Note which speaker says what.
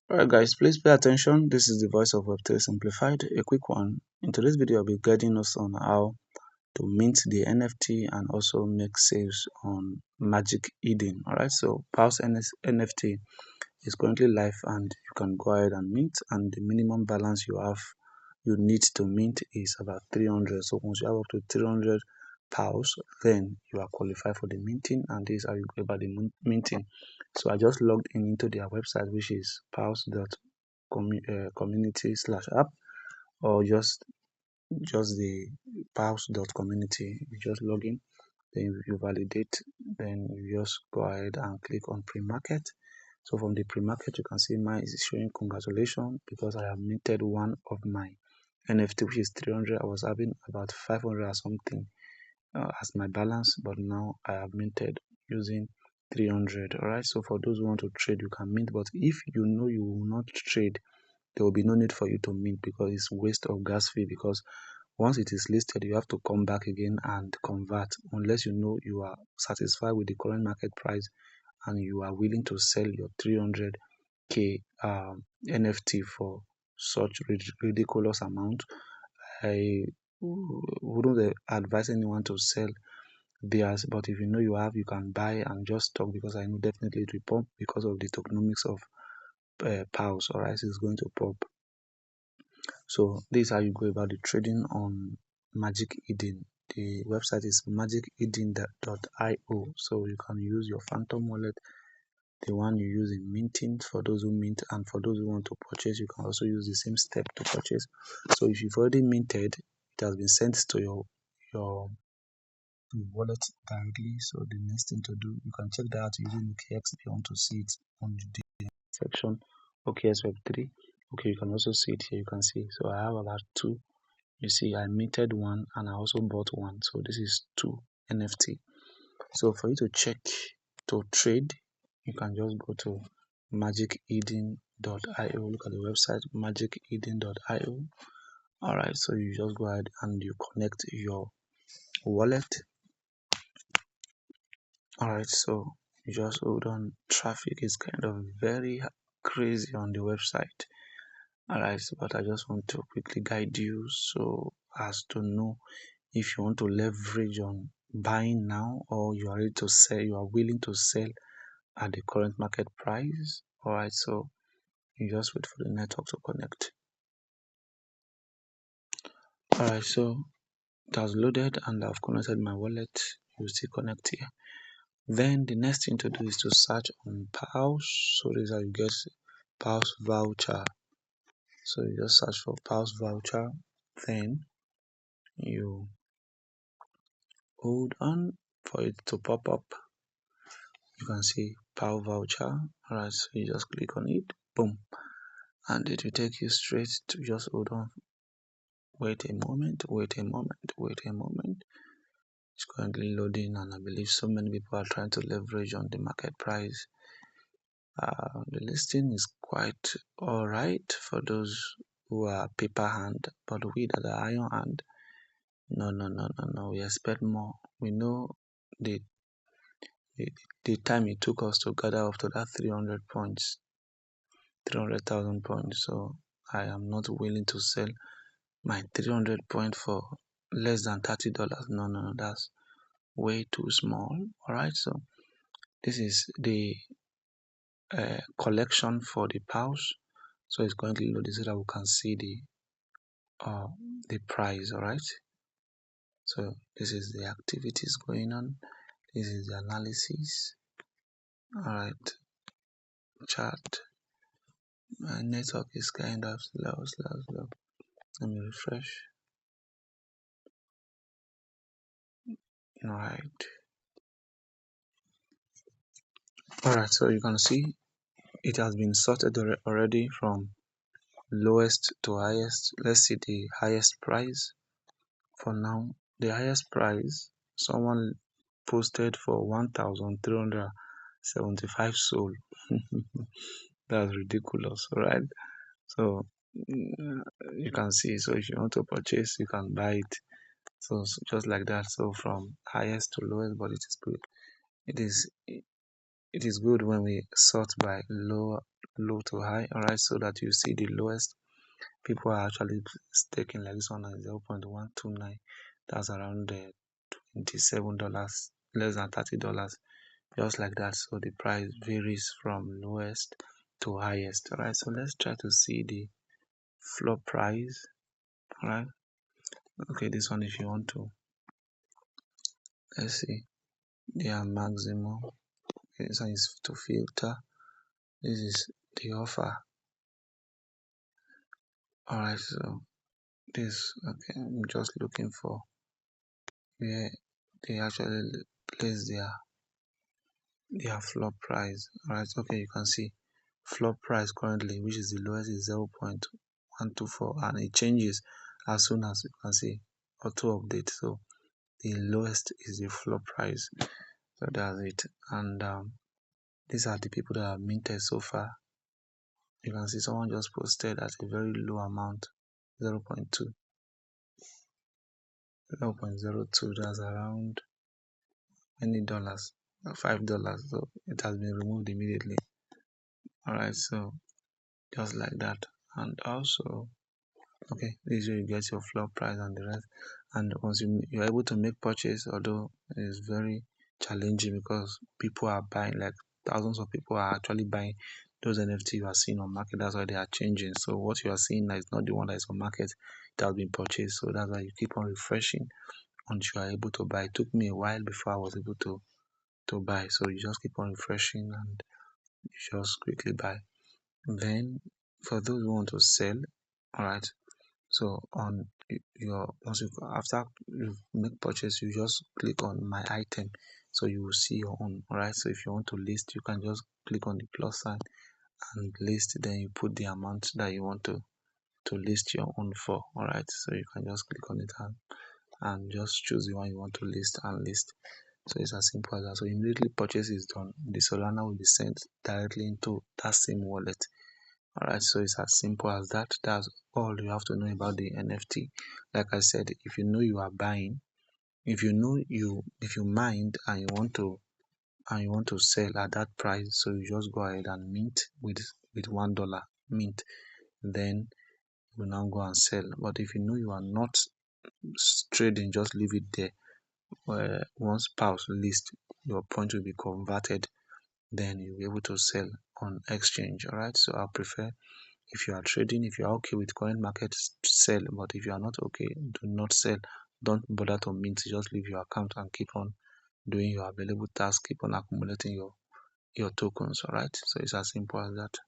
Speaker 1: Alright guys, please pay attention. This is the voice of Web3 Simplified, a quick one. In today's video, I'll be guiding us on how to mint the NFT and also make sales on Magic Eden. Alright, so PAWS NFT is currently live and you can go ahead and mint, and the minimum balance you need to mint is about 300. So once you have up to 300 PAWS, then you are qualified for the minting, and this is how you go about the minting. So I just logged in into their website, which is pawscommunity/app, or just the pawscommunity. You just log in, then you validate, then you just go ahead and click on pre-market. So from the pre-market, you can see mine is showing congratulations because I have minted one of my NFT, which is 300. I was having about 500 or something as my balance, but now I have minted using 300. Alright, so for those who want to trade, you can mint, but if you know you will not trade, there will be no need for you to mint because it's waste of gas fee, because once it is listed, you have to come back again and convert, unless you know you are satisfied with the current market price and you are willing to sell your 300k NFT for such ridiculous amount. I wouldn't advise anyone to sell theirs, but if you know you can buy and just stock, because I know definitely it will pump because of the tokenomics of PAWS, or else it's going to pop. So this is how you go about the trading on Magic Eden. The website is magiceden.io. So you can use your Phantom wallet, the one you use in minting for those who mint, and for those who want to purchase, you can also use the same step to purchase. So if you've already minted, it has been sent to your wallet directly. So the next thing to do, you can check that out using OKX if you want to see it on the section OKX Web3. Okay, you can also see it here. You can see, so I have about two. You see, I minted one and I also bought one, so this is 2 NFT. So for you to check to trade, you can just go to magiceden.io. Look at the website magiceden.io. Alright, so you just go ahead and you connect your wallet. Alright, so you just hold on. Traffic is kind of very crazy on the website. Alright, but I just want to quickly guide you so as to know if you want to leverage on buying now, or you are ready to sell, you are willing to sell at the current market price. Alright, so you just wait for the network to connect. Alright, so it has loaded and I've connected my wallet. You see connect here. Then the next thing to do is to search on PAWS. So this is how you get PAWS voucher. So you just search for PAWS voucher, then you hold on for it to pop up. You can see PAWS voucher. Alright, so you just click on it, boom, and it will take you straight to, just hold on, wait a moment. It's currently loading, and I believe so many people are trying to leverage on the market price. The listing is quite alright for those who are paper hand, but we that are iron hand, no, we expect more. We know the time it took us to gather up to that 300 points, 300,000 points. So I am not willing to sell my 300 points for less than $30. No, that's way too small. Alright, so this is the collection for the PAWS. So it's currently loaded so that we can see the price. Alright, so this is the activities going on, this is the analysis. Alright, chart. My network is kind of slow. Let me refresh. Alright, so you can see it has been sorted already from lowest to highest. Let's see the highest price. For now, the highest price someone posted for 1,375 SOL. That's ridiculous, right? So you can see, so if you want to purchase, you can buy it. So just like that, so from highest to lowest, but it is good. It is good when we sort by low to high, all right, so that you see the lowest. People are actually staking like this one at 0.129. That's around $27, less than $30, just like that. So the price varies from lowest to highest. All right, so let's try to see the floor price. All right, okay, this one, if you want to, let's see their maximum. This one is to filter. This is the offer. All right, so this, okay, I'm just looking for where they actually place their floor price. All right, okay, you can see floor price currently, which is the lowest, is 0.124, and it changes as soon as you can see auto update. So the lowest is the floor price. So that's it. And these are the people that are minted so far. You can see someone just posted at a very low amount, 0.2. 0.02, that's around many dollars, $5. So it has been removed immediately. All right, so just like that. And also, okay, this is where you get your floor price and the rest. And once you're able to make purchase, although it's very challenging because people are buying, like thousands of people are actually buying those NFT you are seeing on market. That's why they are changing. So what you are seeing is not the one that is on market, it has been purchased. So that's why you keep on refreshing until you are able to buy. It took me a while before I was able to buy. So you just keep on refreshing and you just quickly buy. Then for those who want to sell, all right, so on your once you after you make purchase, you just click on my item, so you will see your own. All right, so if you want to list, you can just click on the plus sign and list. Then you put the amount that you want to list your own for. All right, so you can just click on it and just choose the one you want to list and list. So it's as simple as that. So immediately purchase is done, the Solana will be sent directly into that same wallet. All right, so it's as simple as that. That's all you have to know about the NFT. Like I said, if you know you are buying, if you mind and you want to sell at that price, so you just go ahead and mint with $1 mint. Then you will now go and sell. But if you know you are not trading, just leave it there. Once PAWS list, your point will be converted, then you'll be able to sell on exchange. All right, so I prefer, if you are trading, if you are okay with current market, sell. But if you are not okay, do not sell. Don't bother to mint. Just leave your account and keep on doing your available tasks. Keep on accumulating your tokens. All right, so it's as simple as that.